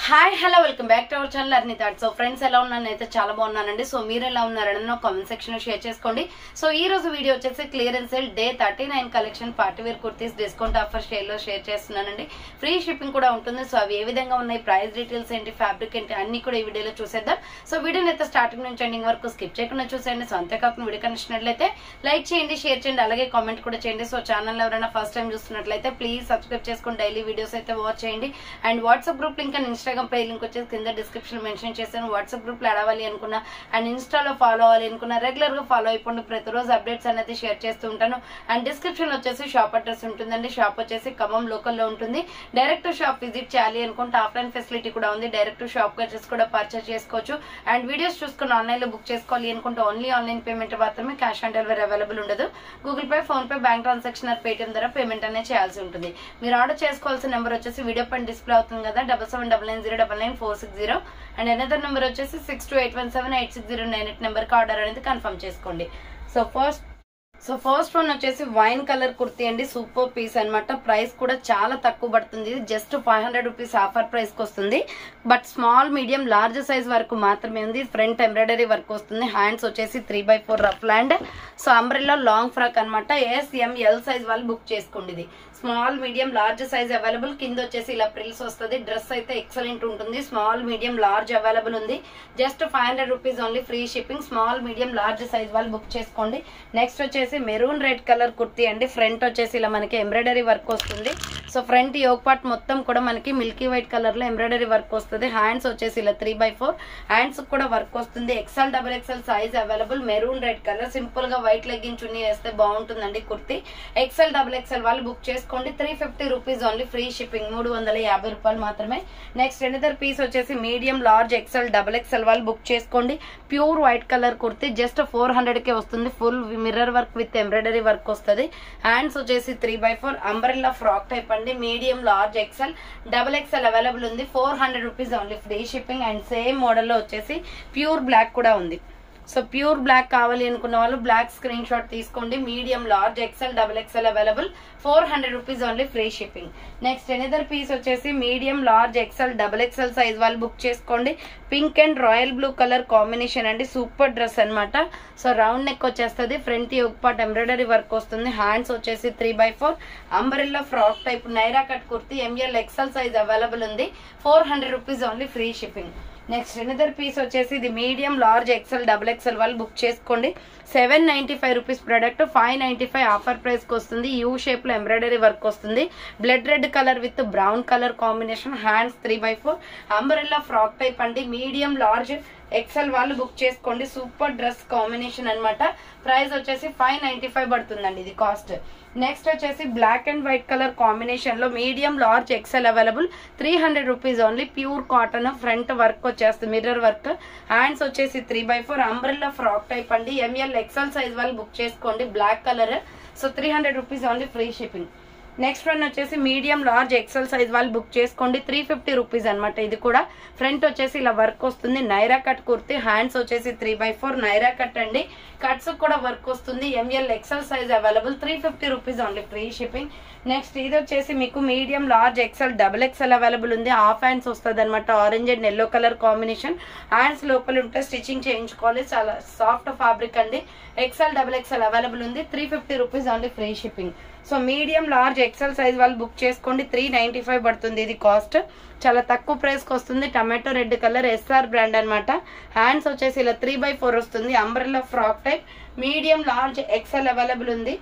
Hi hello welcome back to our channel అర్ని thought. So friends ఎలా ఉన్నాను అయితే చాలా బాగున్నానండి. సో మీరు ఎలా ఉన్నారని కామెంట్ సెక్షన్ లో షేర్ చేసుకోండి. సో ఈ రోజు వీడియో వచ్చేసి clearance sale day 39 collection party wear kurtis discount offer share లో షేర్ చేస్తున్నానండి. ఫ్రీ షిప్పింగ్ కూడా ఉంటుంది. సో అవి ఏ విధంగా ఉన్నాయి, ప్రైస్ డీటెయిల్స్ ఏంటి, ఫ్యాబ్రిక్ ఏంటి అన్ని కూడా ఈ వీడియోలో చూసేద్దాం. సో వీడియోని అయితే స్టార్టింగ్ నుంచి ఎండింగ్ వరకు స్కిప్ చేయకుండా చూసేయండి. సో అంతేకాకుండా వీడియో కనిచ్చినట్లయితే లైక్ చేయండి, షేర్ చేయండి, అలాగే కామెంట్ కూడా చేయండి. సో ఛానల్ ఎవరైనా ఫస్ట్ టైం చూస్తున్నట్లయితే ప్లీజ్ సబ్స్క్రైబ్ చేసుకుని డైలీ వీడియోస్ అయితే వాచ్ చేయండి. And WhatsApp group link and Instagram page link వచ్చేసి కింద డిస్క్రిప్షన్ మెన్షన్ చేశాను. వాట్సాప్ గ్రూప్ లో అడవాలి అనుకున్నా అండ్ ఇన్స్టాలో ఫాలో అవ్వాలి అనుకున్నా రెగ్యులర్ గా ఫాలో అయిపోండి. ప్రతిరోజు అప్డేట్స్ అనేది షేర్ చేస్తూ ఉంటాను. అండ్ డిస్క్రిప్షన్ లో వచ్చేసి షాప్ అడ్రస్ ఉంటుందండి. షాప్ వచ్చేసి ఖమ్మం లోకల్ లో ఉంటుంది. డైరెక్ట్ షాప్ విజిట్ చేయాలి అనుకుంటే ఆఫ్లైన్ ఫెసిలిటీ కూడా ఉంది. డైరెక్ట్ షాప్ వచ్చేసి కూడా పర్చేస్ చేసుకోవచ్చు. అండ్ వీడియోస్ చూసుకుని ఆన్లైన్ లో బుక్ చేసుకోవాలి అనుకుంటే ఓన్లీ ఆన్లైన్ పేమెంట్ మాత్రమే, క్యాష్ ఆన్ డెలివరీ అవైలబుల్ ఉండదు. Google pay, phone pay, bank transaction Paytm ద్వారా పేమెంట్ అనేది చేయాల్సి ఉంటుంది. మీరు ఆర్డర్ చేసుకోవాల్సిన నెంబర్ వచ్చేసి వీడియో పైన డిస్ప్లే అవుతుంది కదా, 7799099460. అండ్ అనదర్ నెంబర్ వచ్చేసి 6281786098 నెంబర్ కి ఆర్డర్ అనేది కన్ఫర్మ్ చేసుకోండి. సో ఫస్ట్ వన్ వచ్చేసి వైన్ కలర్ కుర్తీ అండి. సూపర్ పీస్ అనమాట. ప్రైస్ కూడా చాలా తక్కువ పడుతుంది. ఇది జస్ట్ 500 రూపీస్ ఆఫర్ ప్రైస్ కి వస్తుంది. But small, medium, large size వరకు మాత్రమే ఉంది. ఫ్రంట్ ఎంబ్రాయిడరీ వర్క్ వస్తుంది. హ్యాండ్స్ వచ్చేసి 3x4 rough land. So umbrella long frock అనమాట. SML సైజ్ వాళ్ళు బుక్ చేసుకోండి. ఇది small, medium, large size available. కింద వచ్చేసి ఇలా ప్రిల్స్ వస్తుంది. డ్రెస్ అయితే ఎక్సలెంట్ ఉంటుంది. స్మాల్, మీడియం, లార్జ్ అవైలబుల్ ఉంది. Just 500 rupees only, free shipping. Small, medium, large size వాళ్ళు బుక్ చేసుకోండి. నెక్స్ట్ వచ్చేసి మెరూన్ రెడ్ కలర్ కుర్తీ అండి. ఫ్రంట్ వచ్చేసి ఇలా మనకి ఎంబ్రాయిడరీ వర్క్ వస్తుంది. సో ఫ్రంట్ యోక్ పార్ట్ మొత్తం కూడా మనకి మిల్కీ వైట్ కలర్ లో ఎంబ్రాయిడరీ వర్క్ వస్తుంది. హ్యాండ్స్ వచ్చేసి ఇలా 3x4 హ్యాండ్స్ కూడా వర్క్ వస్తుంది. XL, XXL size available. Maroon red colour. Simple గా వైట్ లెగ్గిన్ చున్నీ వేస్తే బాగుంటుందండి కుర్తీ. XL, XXL వాళ్ళు బుక్ చేసుకోండి. 350 రూపీస్ ఓన్లీ, ఫ్రీ షిప్పింగ్. 350 రూపాయలు మాత్రమే. నెక్స్ట్ ఎనదర్ పీస్ వచ్చేసి మీడియం, లార్జ్, XL, XXL వాళ్ళు బుక్ చేసుకోండి. Pure white colour kurti just 400 కే వస్తుంది. Full mirror work with embroidery work వస్తుంది. హ్యాండ్స్ వచ్చేసి 3x4 అంబ్రెల్లా ఫ్రాక్ టైప్ అండి. Medium, large, XL, XXL available ఉంది. 400 rupees only, free shipping. And same model లో వచ్చేసి pure black కూడా ఉంది. సో ప్యూర్ బ్లాక్ కావాలి అనుకున్న వాళ్ళు బ్లాక్ స్క్రీన్ షాట్ తీసుకోండి. Medium, large, XL, XXL available. 400 rupees only, free shipping. Next another piece వచ్చేసి medium, large, XL, XXL size వాళ్ళు బుక్ చేసుకోండి. Pink and royal blue colour combination అండి. సూపర్ డ్రెస్ అనమాట. So round neck వచ్చేస్తుంది. Front yoke part embroidery work వస్తుంది. Hands వచ్చేసి 3x4 umbrella frock type Naira cut kurti. ML, XL size available ఉంది. 400 rupees only, free shipping. Next another piece వచ్చేసి ఇది medium, large, XL, XXL వాళ్ళు book చేసుకోండి. 795 rupees product 595 offer price కి వస్తుంది. U shape లో ఎంబ్రాయిడరీ వర్క్ వస్తుంది. Blood red colour with brown colour combination. Hands 3x4 umbrella frock type అండి. Medium, large, XL వాళ్ళు బుక్ చేసుకోండి. సూపర్ డ్రెస్ కాంబినేషన్ అనమాట. ప్రైస్ వచ్చేసి 595 పడుతుందండి ఇది కాస్ట్. నెక్స్ట్ వచ్చేసి black and white colour combination లో medium, large, XL available. 300 rupees only. Pure cotton. Front work వచ్చేస్తుంది మిర్రర్ వర్క్. హ్యాండ్స్ వచ్చేసి 3x4 అంబ్రెల్లా ఫ్రాక్ టైప్ అండి. ML, XL సైజ్ వాళ్ళు బుక్ చేసుకోండి. Black colour. So 300 rupees only, free shipping. Next one వచ్చేసి medium, large, XL size వాళ్ళు book చేసుకోండి. 350 rupees అనమాట. ఇది కూడా ఫ్రంట్ వచ్చేసి ఇలా వర్క్ వస్తుంది. నైరా కట్ కుర్తీ. హ్యాండ్స్ వచ్చేసి 3x4 నైరా కట్ అండి. కట్స్ కూడా వర్క్ వస్తుంది. ML, XL size available. 350 rupees only, free shipping. Next ఇది వచ్చేసి మీకు medium, large, XL, XXL available ఉంది. హాఫ్ హ్యాండ్స్ వస్తుంది అనమాట. Orange and yellow colour combination. Hands లోపల ఉంటే స్టిచ్చింగ్ చేయించుకోవాలి. చాలా సాఫ్ట్ ఫ్యాబ్రిక్ అండి. XL, XXL అవైలబుల్ ఉంది. 350 rupees only, free shipping. So medium, large, XL size వాళ్ళు బుక్ చేసుకోండి. 395 పడుతుంది ఇది కాస్ట్. చాలా తక్కువ ప్రైస్ కి వస్తుంది. Tomato red colour SR brand అనమాట. హ్యాండ్స్ వచ్చేసి ఇలా 3x4 వస్తుంది. Umbrella frock type. Medium, large, XL available ఉంది.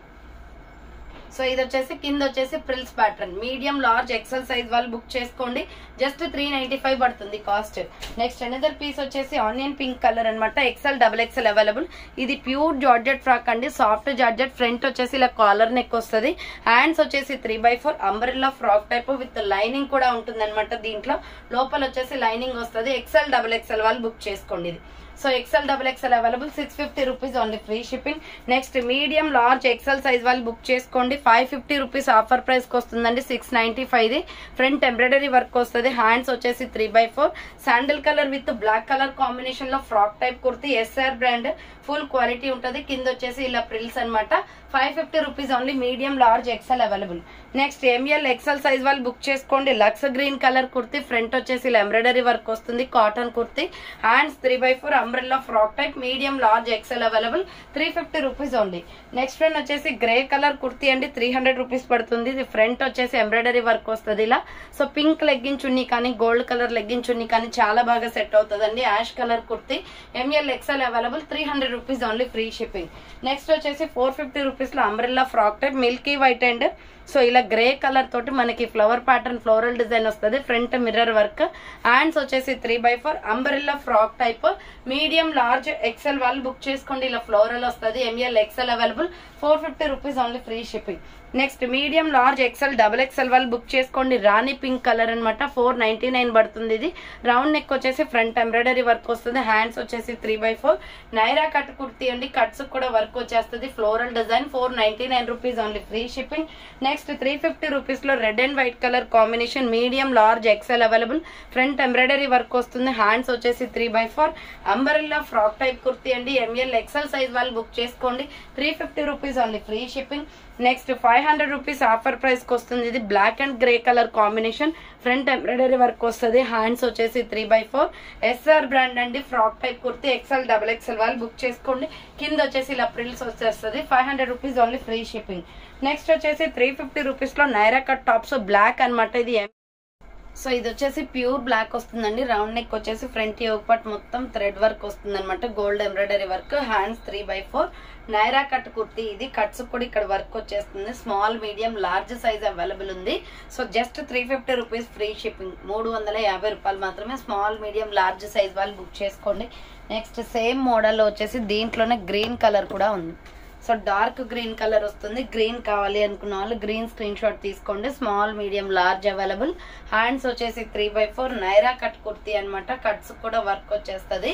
సో ఇది వచ్చేసి కింద వచ్చేసి frills pattern. Medium, large, XL size వాళ్ళు బుక్ చేసుకోండి. జస్ట్ 395 పడుతుంది కాస్ట్. నెక్స్ట్ అనదర్ పీస్ వచ్చేసి ఆనియన్ పింక్ కలర్ అనమాట. XL, XXL available. ఇది ప్యూర్ జార్జెట్ ఫ్రాక్ అండి. Soft georgette. ఫ్రంట్ వచ్చేసి ఇలా కాలర్ నెక్ వస్తుంది. హ్యాండ్స్ వచ్చేసి 3x4 umbrella frock type with lining కూడా ఉంటుంది అనమాట. దీంట్లో లోపల వచ్చేసి లైనింగ్ వస్తుంది. XL, XXL వాళ్ళు బుక్ చేసుకోండి. ఇది so XL XXL available 650 rupees only free shipping. Next medium large XL size వాళ్ళు బుక్ చేసుకోండి. 550 రూపీస్ ఆఫర్ ప్రైస్ కి వస్తుందండి. 695 ఫ్రంట్ ఎంబ్రాయిడరీ వర్క్ వస్తుంది. హ్యాండ్స్ వచ్చేసి 3/4 sandal colour with black colour combination లో frock type kurti. SR brand full quality ఉంటుంది. కింద వచ్చేసి ఇలా ప్రిల్స్ అనమాట. 550 rupees only medium large XL available. Next ML XL size వాళ్ళు బుక్ చేసుకోండి. Lux green colour kurti. Front వచ్చేసి ఇలా ఎంబ్రాయిడరీ వర్క్ వస్తుంది. Cotton kurti. Hands 3/4 umbrella frock type. Medium large XL available. 350 rupees only. Next one వచ్చేసి grey colour kurti అండి. 300 rupees పడుతుంది. ఇది front వచ్చేసి ఎంబ్రాయిడరీ వర్క్ వస్తుంది ఇలా. సో పింక్ లెగ్గిన్ చున్నీ కానీ గోల్డ్ కలర్ లెగ్గిన్ చున్నీ కానీ చాలా బాగా సెట్ అవుతుందండి. Ash colour kurti. ML XL available. 300 rupees only free shipping. Next వచ్చేసి 450 రూపీస్ లో umbrella frock type milky white and so ఇలా గ్రే కలర్ తోటి మనకి ఫ్లవర్ ప్యాటర్న్ ఫ్లోరల్ డిజైన్ వస్తుంది. Front mirror work. హ్యాండ్స్ వచ్చేసి 3/4 umbrella frock type. Medium large XL వాళ్ళు book చేసుకోండి. ఇలా ఫ్లోరల్ వస్తుంది. ML XL available. 450 rupees only free shipping. Next medium large XL XXL వాళ్ళు బుక్ చేసుకోండి. రాణి పింక్ కలర్ అనమాట. 499 పడుతుంది. ఇది రౌండ్ నెక్ వచ్చేసి ఫ్రంట్ ఎంబ్రాయిడరీ వర్క్ వస్తుంది. హ్యాండ్స్ వచ్చేసి 3/4 నైరా కట్ కుర్తీ అండి. కట్స్ కూడా వర్క్ వచ్చేస్తుంది. Floral design. 499 rupees only free shipping. Next 350 rupees లో red and white colour combination medium large XL available. Front embroidery work వస్తుంది. హ్యాండ్స్ వచ్చేసి 3/4 అంబరెల్లా ఫ్రాక్ టైప్ కుర్తీ అండి. ML XL size వాళ్ళు book చేసుకోండి. 350 rupees only free shipping. Next 500 rupees offer price కి వస్తుంది. ఇది black and grey colour combination. Front embroidery work వస్తుంది. Hands వచ్చేసి 3/4 SR బ్రాండ్ అండి. Frock type kurti. XL XXL వాళ్ళు బుక్ చేసుకోండి. కింద వచ్చేసి ఇలా ప్రిల్స్ వచ్చేస్తుంది. 500 rupees only free shipping. Next వచ్చేసి 350 రూపీస్ లో నైరా కట్ టాప్స్ బ్లాక్ అనమాట. ఇది సో ఇది వచ్చేసి ప్యూర్ బ్లాక్ వస్తుందండి. రౌండ్ నెక్ వచ్చేసి ఫ్రంట్ యోగ్ పార్ట్ మొత్తం థ్రెడ్ వర్క్ వస్తుంది అనమాట. Gold embroidery work. Hands 3/4 Naira cut kurti. ఇది కట్స్ కూడా ఇక్కడ వర్క్ వచ్చేస్తుంది. Small medium large size available ఉంది. So just 350 rupees free shipping. 350 రూపాయలు మాత్రమే. స్మాల్ మీడియం లార్జ్ సైజ్ వాళ్ళు బుక్ చేసుకోండి. నెక్స్ట్ సేమ్ మోడల్ వచ్చేసి దీంట్లోనే గ్రీన్ కలర్ కూడా ఉంది. సో డార్క్ గ్రీన్ కలర్ వస్తుంది. గ్రీన్ కావాలి అనుకున్న వాళ్ళు గ్రీన్ స్క్రీన్ షాట్ తీసుకోండి. Small medium large available. Hands వచ్చేసి 3/4 నైరా కట్ కుర్తీ అనమాట. కట్స్ కూడా వర్క్ వచ్చేస్తుంది.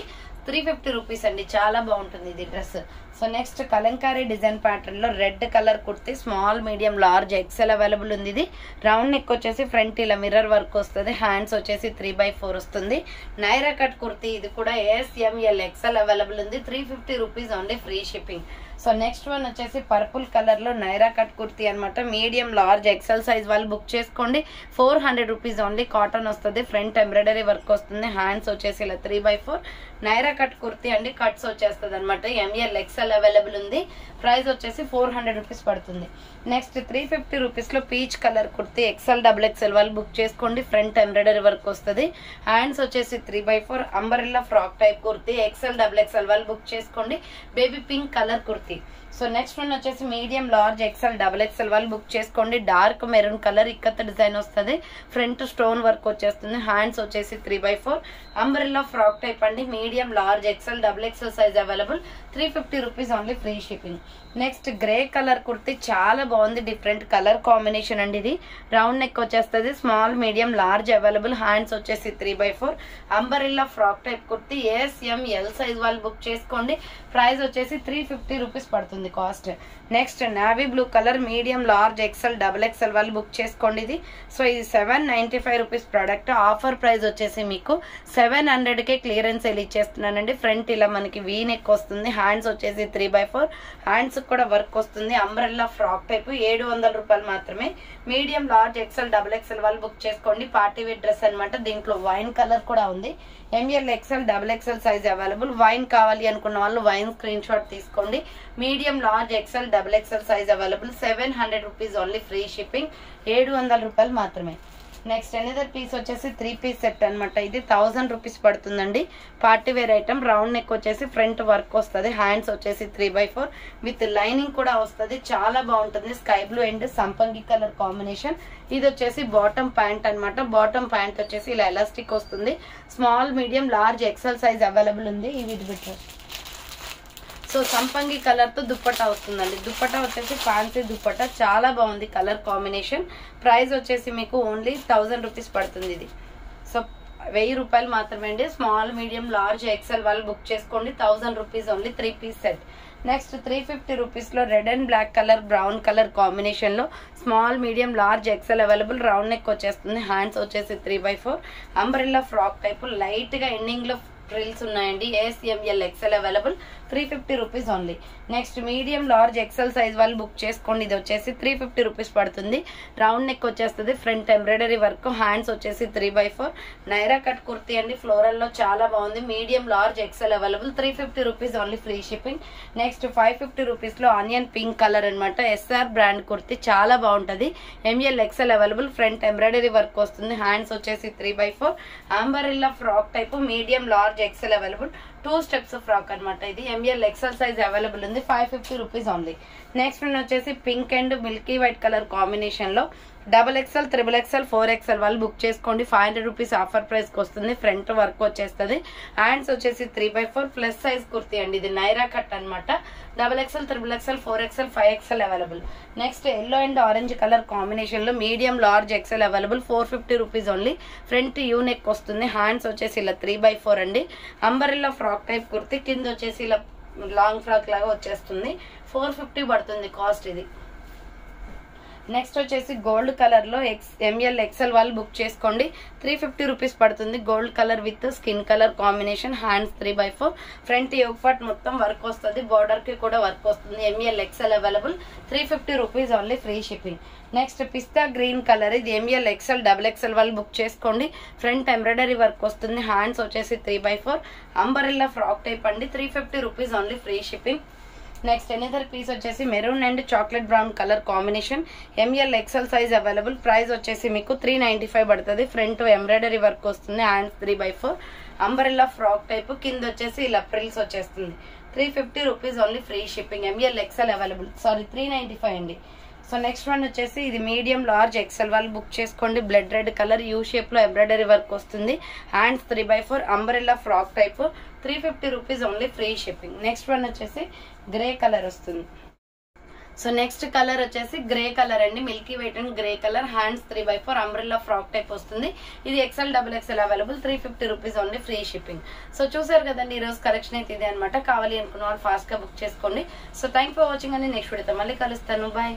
350 రూపీస్ అండి. చాలా బాగుంటుంది ఇది dress. So next Kalamkari design pattern లో red colour kurti. Small medium large XL available ఉంది. ఇది రౌండ్ నెక్ వచ్చేసి ఫ్రంట్ ఇలా మిర్రర్ వర్క్ వస్తుంది. హ్యాండ్స్ వచ్చేసి 3/4 వస్తుంది. నైరా కట్ కుర్తీ. ఇది కూడా SML XL అవైలబుల్ ఉంది. 350 rupees only free shipping. So next one వచ్చేసి పర్పుల్ కలర్ లో నైరా కట్ కుర్తీ అనమాట. మీడియం లార్జ్ XL సైజ్ వాళ్ళు బుక్ చేసుకోండి. 400 రూపీస్ ఓన్లీ. కాటన్ వస్తుంది. ఫ్రంట్ ఎంబ్రాయిడరీ వర్క్ వస్తుంది. హ్యాండ్స్ వచ్చేసి ఇలా 3/4 నైరా కట్ కుర్తీ అండి. కట్స్ వచ్చేస్తుంది అనమాట. ML XL అవైలబుల్ ఉంది. ప్రైస్ వచ్చేసి 400 రూపీస్ పడుతుంది. నెక్స్ట్ 350 రూపీస్ లో peach colour kurti. XL XXL వాళ్ళు బుక్ చేసుకోండి. ఫ్రంట్ ఎంబ్రాయిడరీ వర్క్ వస్తుంది. హ్యాండ్స్ వచ్చేసి 3/4 umbrella frock type kurti. XL XXL వాళ్ళు బుక్ చేసుకోండి. Baby pink colour kurti. So next one వచ్చేసి మీడియం లార్జ్ XL XXL వాళ్ళు బుక్ చేసుకోండి. Dark maroon colour ikat design వస్తుంది. ఫ్రంట్ స్టోన్ వర్క్ వచ్చేస్తుంది. హ్యాండ్స్ వచ్చేసి 3/4 అంబ్రెల్లా ఫ్రాక్ టైప్ అండి. Medium large XL XXL size available. 350 rupees only free shipping. Next grey colour kurti. చాలా బాగుంది. Different colour combination అండి. ఇది రౌండ్ నెక్ వచ్చేస్తుంది. Small medium large available. Hands వచ్చేసి 3/4 umbrella frock type kurti. SML size వాళ్ళు book చేసుకోండి. Price వచ్చేసి 350 రూపీస్ పడుతుంది cost. Next navy blue colour medium large XL XXL వాళ్ళు బుక్ చేసుకోండి. ఇది సో ఇది 795 రూపీస్ ప్రోడక్ట్. ఆఫర్ ప్రైస్ వచ్చేసి మీకు 700కే క్లియరెన్స్ సేల్ ఇచ్చేస్తున్నానండి. ఫ్రంట్ ఇలా మనకి వీ నెక్ వస్తుంది. హ్యాండ్స్ వచ్చేసి 3/4 హ్యాండ్స్ కూడా వర్క్ వస్తుంది. Umbrella frock type. 700 రూపాయలు మాత్రమే. మీడియం లార్జ్ XL XXL వాళ్ళు బుక్ చేసుకోండి. పార్టీ వేర్ డ్రెస్ అనమాట. దీంట్లో వైన్ కలర్ కూడా ఉంది. ML XL XXL size available. Wine కావాలి అనుకున్న వాళ్ళు వైన్ స్క్రీన్ షాట్ తీసుకోండి. Medium large XL XXL size available. 700 rupees only free shipping. 700 రూపాయలు మాత్రమే. నెక్స్ట్ ఎనదర్ పీస్ వచ్చేసి 3 పీస్ సెట్ అనమాట. ఇది 1000 రూపీస్ పడుతుందండి. Party wear item. Round neck వచ్చేసి ఫ్రంట్ వర్క్ వస్తుంది. హ్యాండ్స్ వచ్చేసి 3/4 విత్ లైనింగ్ కూడా వస్తుంది. చాలా బాగుంటుంది. స్కై బ్లూ అండ్ సంపంగి కలర్ కాంబినేషన్. ఇది వచ్చేసి బాటమ్ ప్యాంట్ అనమాట. బాటమ్ ప్యాంట్ వచ్చేసి ఇలా ఎలాస్టిక్ వస్తుంది. Small medium large XL size available ఉంది. ఇవి పెట్టారు. సో సంపంగి కలర్ తో దుప్పట్టా వస్తుందండి. దుప్పట్టా వచ్చేసి ఫ్యాన్సీ దుప్పట్టా. చాలా బాగుంది కలర్ కాంబినేషన్. ప్రైస్ వచ్చేసి మీకు ఓన్లీ 1000 రూపీస్ పడుతుంది. ఇది సో 1000 రూపాయలు మాత్రమే అండి. స్మాల్ మీడియం లార్జ్ ఎక్సెల్ వాళ్ళు బుక్ చేసుకోండి. 1000 rupees only 3 piece set. Next 350 rupees లో red and black colour brown colour combination లో small medium large XL available. Round neck వచ్చేస్తుంది. హ్యాండ్స్ వచ్చేసి 3/4 అంబ్రెల్లా ఫ్రాక్ టైప్ లైట్ గా ఎండింగ్ లో frills ఉన్నాయండి. ASML XL available 350 rupees only. Next medium large XL size వాళ్ళు book చేసుకోండి. ఇది వచ్చేసి 350 రూపీస్ పడుతుంది. రౌండ్ నెక్ వచ్చేస్తుంది. Front embroidery work. హ్యాండ్స్ వచ్చేసి 3/4 నైరా కట్ కుర్తీ అండి. ఫ్లోరల్ లో చాలా బాగుంది. Medium large XL available 350 rupees only free shipping. Next 550 rupees లో ఆనియన్ పింక్ కలర్ అనమాట. SR బ్రాండ్ కుర్తీ చాలా బాగుంటది. ML XL available. Front embroidery work వస్తుంది. హ్యాండ్స్ వచ్చేసి 3/4 umbrella frock type medium large XL available. 2 steps frock అనమాట. ఇది ML XL size available ఉంది. 550 rupees only. Next one వచ్చేసి pink and milky white colour combination లో XXL, XXL, 4XL వాళ్ళు book చేసుకోండి. 500 rupees offer price కి వస్తుంది. ఫ్రంట్ వర్క్ వచ్చేస్తుంది. హ్యాండ్స్ వచ్చేసి 3/4 ప్లస్ సైజ్ కుర్తీ అండి. ఇది నైరా కట్ అనమాట. XXL, XXL, 4XL, 5XL available. Next yellow and orange colour combination లో medium large XL available. 450 rupees only. Front U neck వస్తుంది. హ్యాండ్స్ వచ్చేసి ఇలా 3/4 అండి. Umbrella frock type kurti. కింద వచ్చేసి ఇలా లాంగ్ ఫ్రాక్ లాగా వచ్చేస్తుంది. 450 పడుతుంది కాస్ట్ ఇది. నెక్స్ట్ వచ్చేసి గోల్డ్ కలర్ లో ML XL వాళ్ళు బుక్ చేసుకోండి. 350 రూపీస్ పడుతుంది. Gold colour with skin colour combination. Hands 3/4 front yoke part మొత్తం వర్క్ వస్తుంది. బార్డర్ కి కూడా వర్క్ వస్తుంది. ML XL available 350 rupees only free shipping. Next పిస్తా గ్రీన్ కలర్. ఇది ML XL, XXL వాళ్ళు బుక్ చేసుకోండి. ఫ్రంట్ ఎంబ్రాయిడరీ వర్క్ వస్తుంది. హ్యాండ్స్ వచ్చేసి 3/4 అంబరెల్లా ఫ్రాక్ టైప్ అండి. 350 rupees only free shipping. Next another piece వచ్చేసి maroon and chocolate brown colour combination. ML XL size available. Price వచ్చేసి మీకు 395 పడుతుంది. ఫ్రంట్ ఎంబ్రాయిడరీ వర్క్ వస్తుంది. Hands 3/4 umbrella frock type. కింద వచ్చేసి ఇలా ఫ్రిల్స్ వచ్చేస్తుంది. 350 rupees only free shipping. ML XL available. 395 అండి. సో నెక్స్ట్ వన్ వచ్చేసి ఇది మీడియం లార్జ్ ఎక్సెల్ వాళ్ళు బుక్ చేసుకోండి. Blood red colour you shape లో ఎంబ్రాయిడరీ వర్క్ వస్తుంది. Hands 3/4 umbrella frock type. 350 rupees only free shipping. Next one వచ్చేసి grey colour వస్తుంది. So next colour వచ్చేసి గ్రే కలర్ అండి. Milky white and grey colour. Hands 3/4 umbrella frock type వస్తుంది. ఇది XL, XXL available. 350 rupees only free shipping. So చూసారు కదండి, ఈ రోజు కలెక్షన్ అయితే ఇదే అనమాట. కావాలి అనుకున్న వాళ్ళు ఫాస్ట్ గా బుక్ చేసుకోండి. సో థ్యాంక్ ఫర్ వాచింగ్ అండి. నెక్స్ట్ వీడియోతో మళ్ళీ కలుస్తాను. బాయ్.